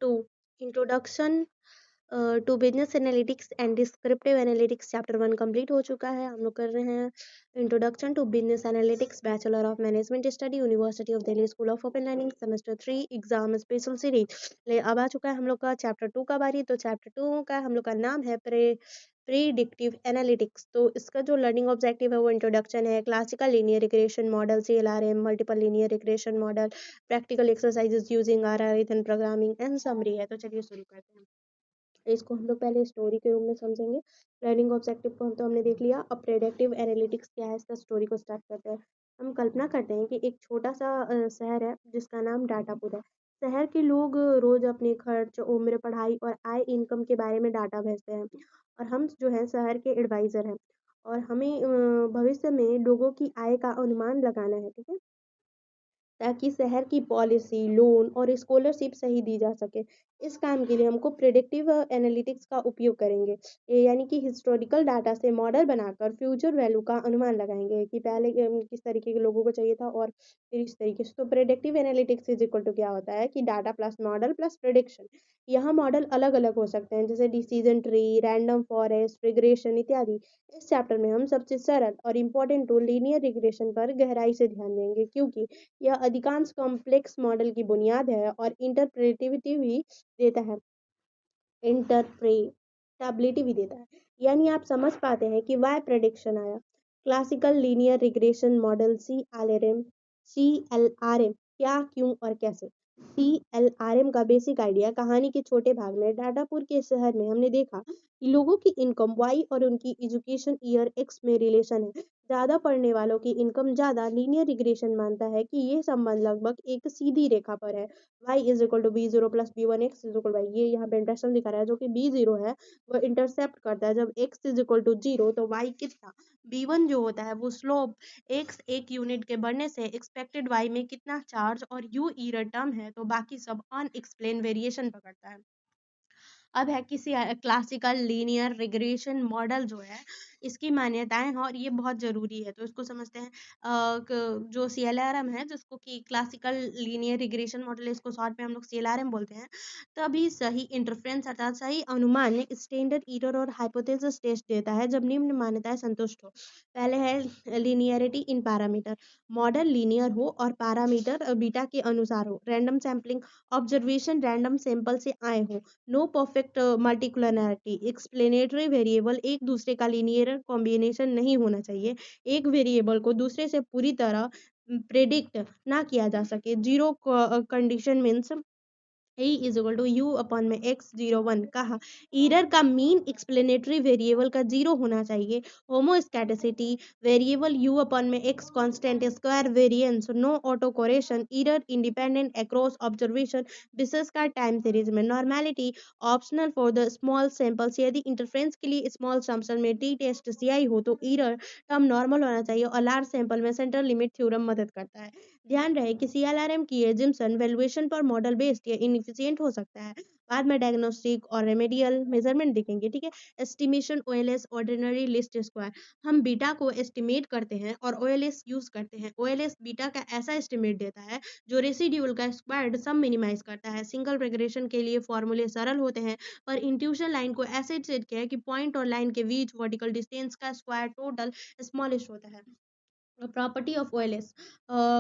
To introduction to business analytics and descriptive analytics chapter 1 complete हो चुका है। हम लोग कर रहे हैं introduction to business analytics bachelor of management study university of Delhi school of open learning semester 3 exam special series ले अब आ चुका है हम लोग का चैप्टर 2 का बारी। तो चैप्टर 2 का हम लोग का नाम है प्रीडिक्टिव एनालिटिक्स। तो इसका जो लर्निंग ऑब्जेक्टिव है वो इंट्रोडक्शन है, classical linear regression model, CLRM, multiple linear regression model, practical exercises using R R programming and summary है। तो चलिए शुरू करते हैं। इसको हम लोग पहले स्टोरी के रूप में समझेंगे। लर्निंग ऑब्जेक्टिव को हम तो हमने देख लिया। अब प्रेडिक्टिव एनालिटिक्स क्या है, इसका स्टोरी को स्टार्ट करते हैं। हम कल्पना करते हैं कि एक छोटा सा शहर है जिसका नाम डाटापुर है। शहर के लोग रोज अपने खर्च, उम्र, पढ़ाई और आय इनकम के बारे में डाटा भेजते हैं और हम जो है शहर के एडवाइजर हैं और हमें भविष्य में लोगों की आय का अनुमान लगाना है। ठीक है, ताकि शहर की पॉलिसी, लोन और स्कॉलरशिप सही दी जा सके। इस काम के लिए हमको प्रिडिक्टिव एनालिटिक्स का उपयोग करेंगे। ये यानी कि हिस्टोरिकल डाटा से मॉडल बनाकर फ्यूचर वैल्यू का अनुमान लगाएंगे कि पहले किस तरीके के लोगों को चाहिए था और फिर इस तरीके से। तो predictive analytics is equal to क्या होता है कि data plus model plus prediction. यहाँ मॉडल अलग अलग हो सकते हैं जैसे decision tree, random forest, regression इत्यादि। इस चैप्टर में हम सबसे सरल और इम्पोर्टेंट टूल लीनियर रिग्रेशन पर गहराई से ध्यान देंगे, क्योंकि यह अधिकांश कॉम्प्लेक्स मॉडल की बुनियाद है और इंटरप्रेटिविटी भी देता है इंटरप्रेटेबिलिटी भी देता है। यानी आप समझ पाते हैं कि वाई प्रेडिक्शन आया। Classical linear regression model, CLRM क्या, क्यों और कैसे। CLRM का बेसिक आइडिया कहानी के छोटे भाग में। डाटापुर के शहर में हमने देखा कि लोगों की इनकम वाई और उनकी एजुकेशन ईयर एक्स में रिलेशन है। ज्यादा पढ़ने वालों की इनकम ज्यादा। लीनियर रिग्रेशन मानता है कि ये संबंध लगभग एक सीधी रेखा पर है। y is equal to B0 plus B1 x is equal by, ये यहाँ पे इंटरसेप्ट दिखा रहा है जो कि B0 है वो इंटरसेप्ट करता है जब x इज इक्वल टू 0। तो y कितना, B1 जो होता है वो स्लोप x एक यूनिट के बढ़ने से एक्सपेक्टेड y में कितना चार्ज और u ईयर टर्म है तो बाकी सब अनएक्सप्लेन वेरिएशन पकड़ता है। अब है किसी क्लासिकल लीनियर रिग्रेशन मॉडल जो है इसकी मान्यताएं हैं और ये बहुत ज़रूरी है। तो इसको समझते हैं। जो CLRM है जिसको कि क्लासिकल लीनियर रिग्रेशन मॉडल, इसको शॉर्ट में हम लोग CLRM बोलते हैं, तभी सही इंटरफ्रेंस अर्थात सही अनुमान स्टैंडर्ड एरर और हाइपोथेसिस टेस्ट देता है जब निम्न मान्यताएं संतुष्ट हो। पहले है लीनियरिटी इन पैरामीटर, मॉडल लीनियर हो और पैरामीटर बीटा के अनुसार हो। Random sampling, observation random sample से आए हो। नो परफेक्ट मल्टीकुलरिटी, एक्सप्लेनेटरी वेरिएबल एक दूसरे का लीनियर कॉम्बिनेशन नहीं होना चाहिए। एक वेरिएबल को दूसरे से पूरी तरह प्रेडिक्ट ना किया जा सके। Zero condition means A is equal to u upon में x01 कहा। ईरर का मीन एक्सप्लेनेटरी वेरिएबल का जीरो होना चाहिए। होमोस्टैटिसिटी, वेरिएबल यू अपॉन में x constant, square variance, no auto correlation, error independent across observation, बिसेस का टाइम सीरीज में। Normality optional for the small samples, यदि इंटरफ्रेंस के लिए स्मॉल सैंपल में टी टेस्ट CI हो तो ईरर टर्म नॉर्मल होना चाहिए और लार्ज सैंपल में सेंट्रल लिमिट थ्योरम मदद करता है। ध्यान रहे कि CLRM की एजम्पशन वैल्यूएशन पर मॉडल बेस्ड या इनएफिशिएंट हो सकता है। बाद में डायग्नोस्टिक और रेमेडियल मेजरमेंट दिखेंगे। ठीक है, estimation OLS ordinary list square, हम बीटा को एस्टिमेट करते हैं और OLS यूज करते हैं। OLS बीटा का ऐसा एस्टिमेट देता है जो रेसिड्यूल का स्क्वायर्ड सम मिनिमाइज करता है। सिंगल रिग्रेशन के लिए फॉर्मूले सरल होते हैं पर इंट्यूशन लाइन को ऐसे सेट किया है कि पॉइंट और लाइन के बीच वर्टिकल डिस्टेंस का स्क्वायर टोटल स्मॉलेस्ट होता है। Property of OLS,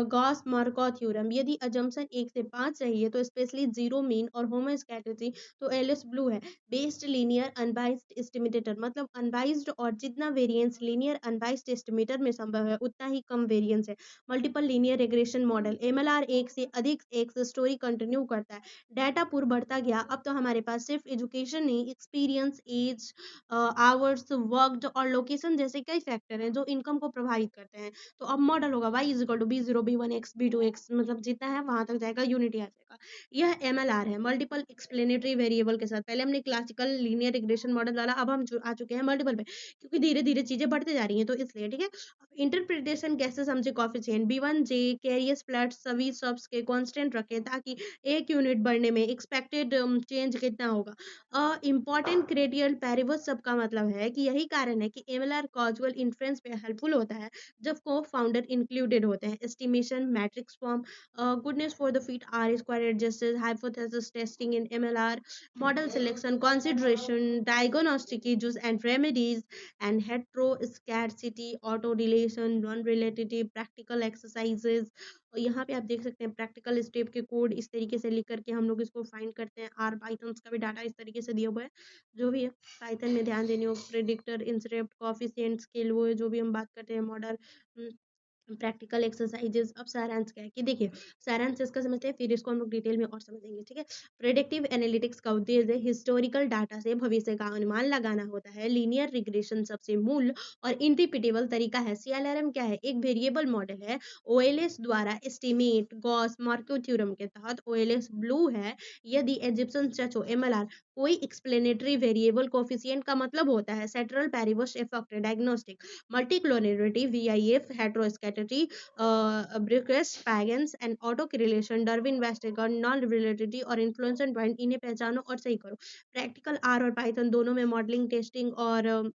Gauss Markov theorem, यदि अजम्पशन 1 से 5 चाहिए तो स्पेशली जीरो मीन और होमोस्कैटर्जी तो OLS ब्लू है। बेस्ड लीनियर अनबाइज्ड एस्टिमेटर, मतलब अनबाइज्ड और जितना वेरिएंस लीनियर अनबाइज्ड एस्टिमेटर में संभव है उतना ही कम वेरिएंस है। Multiple linear regression model, MLR एक से अधिक एक्स स्टोरी कंटिन्यू करता है। डाटा पूर्व बढ़ता गया, अब तो हमारे पास सिर्फ एजुकेशन नहीं, एक्सपीरियंस, एज, आवर्स वर्कड और लोकेशन जैसे कई फैक्टर हैं जो इनकम को प्रभावित करते हैं। तो अब मॉडल होगा y is equal to B0 B1 x B2 x, मतलब जितना है वहां तक जाएगा, यूनिटी आ जाएगा। यह MLR है मल्टीपल एक्सप्लेनेटरी वेरिएबल के साथ। पहले हमने क्लासिकल लीनियर रिग्रेशन मॉडल वाला, अब हम आ चुके हैं मल्टीपल पे, क्योंकि धीरे धीरे चीजें बढ़ते जा रही हैं तो इसलिए। ठीक है, इंटरप्रिटेशन कैसे समझे, कॉफिशिएंट B1 J कैरियस प्लस सभी सब्स के कांस्टेंट रखें ताकि एक यूनिट बढ़ने में एक्सपेक्टेड चेंज कितना होगा। इम्पॉर्टेंट क्रेडियल पैरिवस सब का मतलब है कि यही कारण है कि MLR कॉजुअल इन्फ्रेंस पे हेल्पफुल होता है। जब co-founder included होते हैं। Estimation, matrix form, goodness for the fit, R square adjusted, hypothesis testing in MLR, model selection, consideration, diagnostic issues and remedies, and heteroscarcity, auto relation, non-relativity, practical exercises। और यहाँ पे आप देख सकते हैं प्रैक्टिकल स्टेप के कोड इस तरीके से लिख करके हम लोग इसको फाइंड करते हैं। आर पाइथन का भी डाटा इस तरीके से दिया हुआ है। जो भी है पाइथन में ध्यान देनी हो, प्रेडिक्टर, इंटरसेप्ट, कोएफिशिएंट, स्केल, वो है जो भी हम बात करते हैं मॉडल, प्रैक्टिकल एक्सरसाइजेस। अब सारांश क्या है कि देखिए सारांश इसका समझते हैं, फिर इसको हम लोग डिटेल में और समझेंगे, ठीक है। प्रेडिक्टिव एनालिटिक्स का उद्देश्य हिस्टोरिकल डाटा से भविष्य का अनुमान लगाना होता है। लीनियर रिग्रेशन सबसे मूल और इंटरप्रिटेबल तरीका है। सीएलआरएम क्या है? एक वेरिएबल मॉडल है। ओएलएस द्वारा एस्टिमेट, गॉस मार्कोव थ्योरम के तहत ओएलएस ब्लू है। यदि इजिप्शियन चचो एमएलआर कोई एक्सप्लेनेटरी वेरिएबल कोएफिशिएंट का मतलब होता है सेंट्रल पेरिवस effect, diagnostic, multicollinearity, VIF, heteroscedasticity, Breusch, Pagan and auto relation, Durbin वेस्टेगर, नॉन रिलेटिविटी और इन्फ्लुएंस पॉइंट, इन्हें पहचानो और सही करो। प्रैक्टिकल आर और पाइथन दोनों में मॉडलिंग, टेस्टिंग और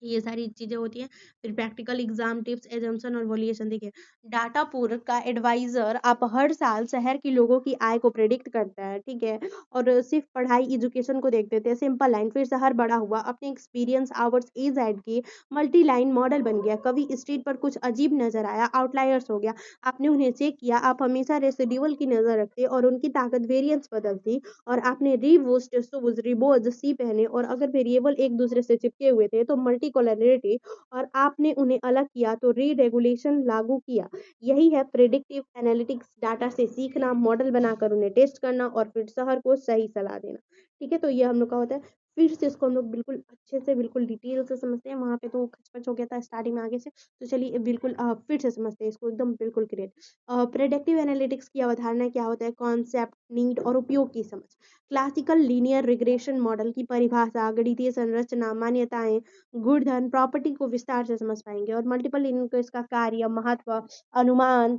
ये सारी चीजें होती हैं। फिर प्रैक्टिकल एग्जाम टिप्स, एजम्पशन और वैल्यूएशन। देखिए डाटा पूर्व का एडवाइजर आप हर साल शहर के लोगों की आय को प्रेडिक्ट करता है, ठीक है, और सिर्फ पढ़ाई एजुकेशन को देख देते हैं। सिंपल लाइन, फिर शहर बड़ा हुआ, अपने एक्सपीरियंस आवर्स एज ऐड किए, मल्टी लाइन मॉडल बन गया। कभी स्ट्रीट पर कुछ अजीब नजर आया, आउटलायर्स हो गया, आपने उन्हें चेक किया। आप हमेशा रेसिड्यूअल की नजर रखते और उनकी ताकत वेरिएंस बदलती, और आपने रीबूस्ट शूज, रिबोज सी पहने, और अगर वेरिएबल एक दूसरे से चिपके हुए थे तो मल्टीकोलरिटी, और आपने उन्हें अलग किया तो री रेगुलेशन लागू किया। यही है प्रेडिक्टिव एनालिटिक्स, डाटा से सीखना, मॉडल बनाकर उन्हें टेस्ट करना और फिर शहर को सही सलाह देना, ठीक है। तो ये हम लोग का होता है। फिर से इसको हम लोग बिल्कुल अच्छे से बिल्कुल डिटेल से समझते हैं। वहां पे तो खचपच हो गया था स्टार्टिंग में आगे से, तो चलिए बिल्कुल फिर से समझते हैं इसको एकदम बिल्कुल क्लियर। प्रेडिक्टिव एनालिटिक्स की अवधारणा क्या होता है? कॉन्सेप्ट, नीड और उपयोग की समझ। क्लासिकल लीनियर रिग्रेशन मॉडल की परिभाषा, गणितीय संरचना, मान्यताएं, गुणधर्म, प्रॉपर्टी को विस्तार से समझ पाएंगे, और मल्टीपल इनपुट्स का कार्य, महत्व, अनुमान,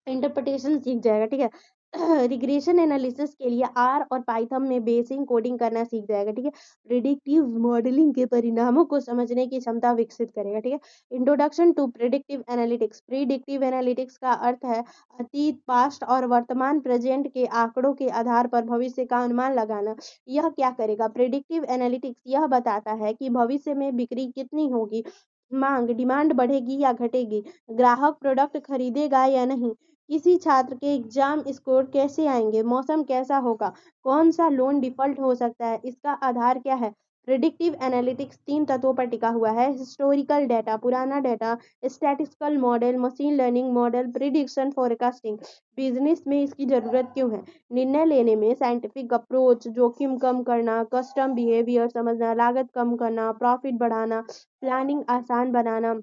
इंटरप्रिटेशन सीख जाएगा, ठीक है। रिग्रेशन एनालिसिस के लिए आर और पाइथन में बेसिक कोडिंग करना सीख जाएगा, ठीक है। प्रिडिक्टिव मॉडलिंग के परिणामों को समझने की क्षमता विकसित करेगा, ठीक है। Introduction to predictive analytics. Predictive analytics का अर्थ है अतीत, पास्ट और वर्तमान प्रेजेंट के आंकड़ों के आधार पर भविष्य का अनुमान लगाना। यह क्या करेगा? प्रिडिक्टिव एनालिटिक्स यह बताता है कि भविष्य में बिक्री कितनी होगी, मांग, डिमांड बढ़ेगी या घटेगी, ग्राहक प्रोडक्ट खरीदेगा या नहीं, किसी छात्र के एग्जाम स्कोर कैसे आएंगे, मौसम कैसा होगा, कौन सा लोन डिफॉल्ट हो सकता है, इसका आधार क्या है। प्रिडिक्टिव एनालिटिक्स तीन तत्वों पर टिका हुआ है: हिस्टोरिकल डाटा, पुराना data, statistical model, machine learning model, prediction, forecasting. Business में इसकी जरूरत क्यों है? निर्णय लेने में साइंटिफिक अप्रोच, जोखिम कम करना, कस्टम बिहेवियर समझना, लागत कम करना, प्रॉफिट बढ़ाना, प्लानिंग आसान बनाना।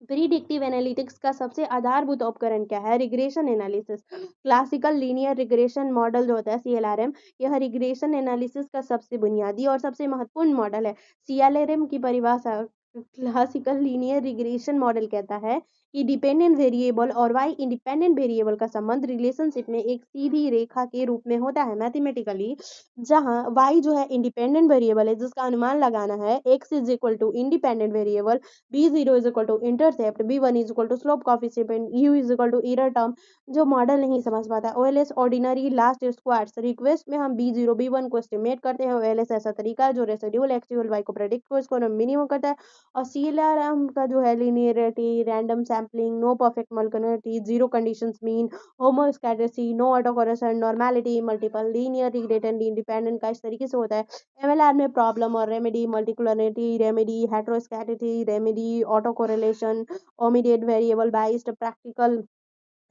प्रिडिक्टिव एनालिटिक्स का सबसे आधारभूत उपकरण क्या है? Regression analysis. Classical linear regression model जो होता है सीएलआरएम, यह रिग्रेशन एनालिसिस का सबसे बुनियादी और सबसे महत्वपूर्ण मॉडल है। सीएलआरएम की परिभाषा, क्लासिकल लीनियर रिग्रेशन मॉडल कहता है कि डिपेंडेंट वेरिएबल और वाई इंडिपेंडेंट वेरिएबल का संबंध रिलेशनशिप में एक सीधी रेखा के रूप में होता है मैथमेटिकली, जहां वाई जो है इंडिपेंडेंट वेरिएबल है जिसका अनुमान लगाना है, X is equal to independent variable, b0 is equal to intercept, b1 is equal to slope coefficient, u is equal to error term। जो मॉडल नहीं समझ पाता है, OLS ordinary last squares. Request में हम b0 b1 को estimate करते हैं। ओएलएस ऐसा तरीका है जो रेसिड्यूअल एक्चुअल y को प्रेडिक्ट को इसको मिनिमम करता है। और सीएलआरएम का जो है linearity, random sampling, no perfect multicollinearity, zero conditions mean, होमोस्कैटर्सी, no auto correlation, normality, multiple linear regression independent का इस तरीके से होता है। एमएलआर में प्रॉब्लम और remedy, multicollinearity remedy, heteroscedasticity remedy, auto correlation, omitted variable biased, practical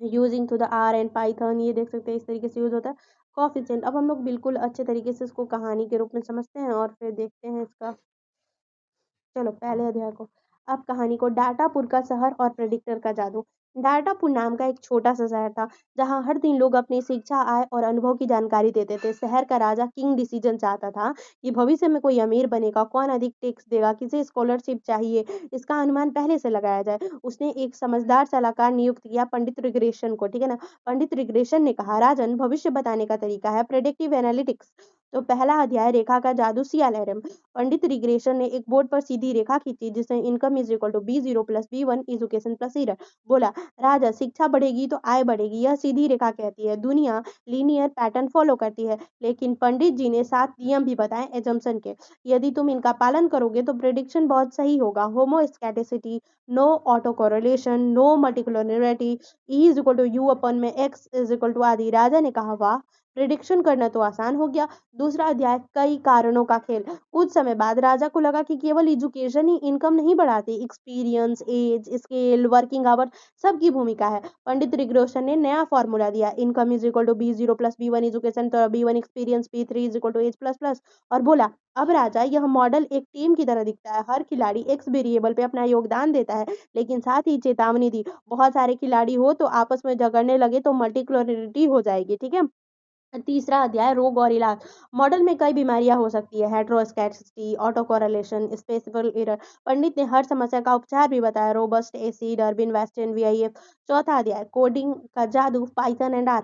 using to the R and Python, ये देख सकते हैं इस तरीके से यूज होता है। कोफिशिएंट, अब हम लोग बिल्कुल अच्छे तरीके से इसको कहानी के रूप में समझते हैं और फिर देखते हैं इसका। चलो पहले अध्याय को। अब कहानी को। डाटापुर का शहर और प्रेडिक्टर का जादू। डाटापुर नाम का एक छोटा सा शहर था जहां हर दिन लोग अपनी शिक्षा, आय और अनुभव की जानकारी देते थे। शहर का राजा किंग डिसीजन चाहता था कि भविष्य में कोई अमीर बनेगा, कौन अधिक टैक्स देगा, किसे स्कॉलरशिप चाहिए, इसका अनुमान पहले से लगाया जाए। उसने एक समझदार सलाहकार नियुक्त किया, पंडित रिग्रेशन को, ठीक है ना। पंडित रिग्रेशन ने कहा, राजन, भविष्य बताने का तरीका है प्रेडिक्टिव एनालिटिक्स। तो पहला अध्याय रेखा का जादू CLRM। पंडित रिग्रेशन ने एक बोर्ड पर सीधी रेखा खींची जिसमें income is equal to B0 plus B1 education plus year. बोला, राजा शिक्षा बढ़ेगी तो आय बढ़ेगी, यह सीधी रेखा कहती है। दुनिया लीनियर पैटर्न फॉलो करती है, लेकिन पंडित जी ने 7 नियम भी बताए एजम्पशन के। यदि तुम इनका पालन करोगे तो प्रिडिक्शन बहुत सही होगा। Homoscedasticity, no auto correlation, no multicollinearity, E is equal to u upon में एक्स इज इक्वल टू आदि। राजा ने कहा, वाह, प्रिडिक्शन करना तो आसान हो गया। दूसरा अध्याय, कई कारणों का खेल। कुछ समय बाद राजा को लगा कि केवल एजुकेशन ही इनकम नहीं बढ़ाती, experience, age, scale, working hour, सबकी भूमिका है। पंडित रिग्रेशन ने नया फॉर्मूला दिया, income is equal to B0 plus B1 education तो B1 experience, B3 is equal to age plus plus. और बोला, अब राजा यह मॉडल एक टीम की तरह दिखता है। हर खिलाड़ी एक्स वेरिएबल पे अपना योगदान देता है, लेकिन साथ ही चेतावनी दी, बहुत सारे खिलाड़ी हो तो आपस में झगड़ने लगे तो मल्टीकुलरिटी हो जाएगी, ठीक है। तीसरा अध्याय, रोग और इलाज। मॉडल में कई बीमारियां हो सकती है, heteroscedasticity, autocorrelation, specific error. पंडित ने हर समस्या का उपचार भी बताया, robust acid, Durbin Watson, VIF। चौथा अध्याय, कोडिंग का जादू, पाइथन एंड आर।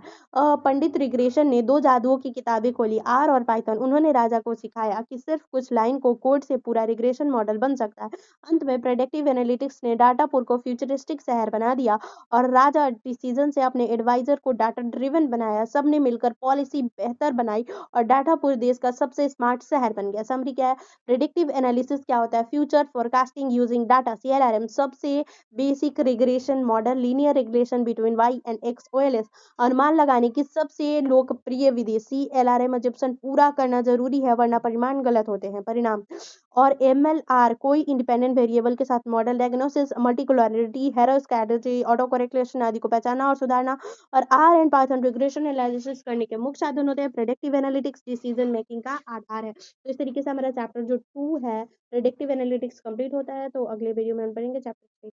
पंडित रिग्रेशन ने 2 जादुओं की किताबें खोली, आर और पाइथन। उन्होंने राजा को सिखाया कि सिर्फ कुछ लाइन को कोड से पूरा रिग्रेशन मॉडल बन सकता है। अंत में प्रेडिक्टिव एनालिटिक्स ने डाटापुर को फ्यूचरिस्टिक शहर बना दिया और राजा डिसीजन से अपने एडवाइजर को डाटा ड्रिवन बनाया। सबने मिलकर पॉलिसी बेहतर बनाई और डाटा पूरे देश का सबसे स्मार्ट शहर बन गया। समरी क्या है? प्रिडिक्टिव एनालिसिस क्या होता है? Future forecasting using data, CLRM। सबसे basic regression model, linear regression between Y and X, OLS। अनुमान लगाने की सबसे लोकप्रिय विधि, CLRM एजम्पशन पूरा करना जरूरी है वरना परिणाम गलत होते हैं। परिणाम और MLR, कोई इंडिपेंडेंट वेरिएबल के साथ मॉडल डायग्नोसिस, मल्टीकुलरिटी, हेरोस्कैटर्जी, ऑटो करेक्शन आदि को पहचानना और सुधारना। और R and Python regression analysis करने के मुख्य साधन होते हैं। प्रेडिक्टिव एनालिटिक्स डिसीजन मेकिंग का आधार है। तो इस तरीके से हमारा चैप्टर जो 2 है प्रेडिक्टिव एनालिटिक्स कंप्लीट होता है। तो अगले वीडियो में हम पढ़ेंगे चैप्टर 3।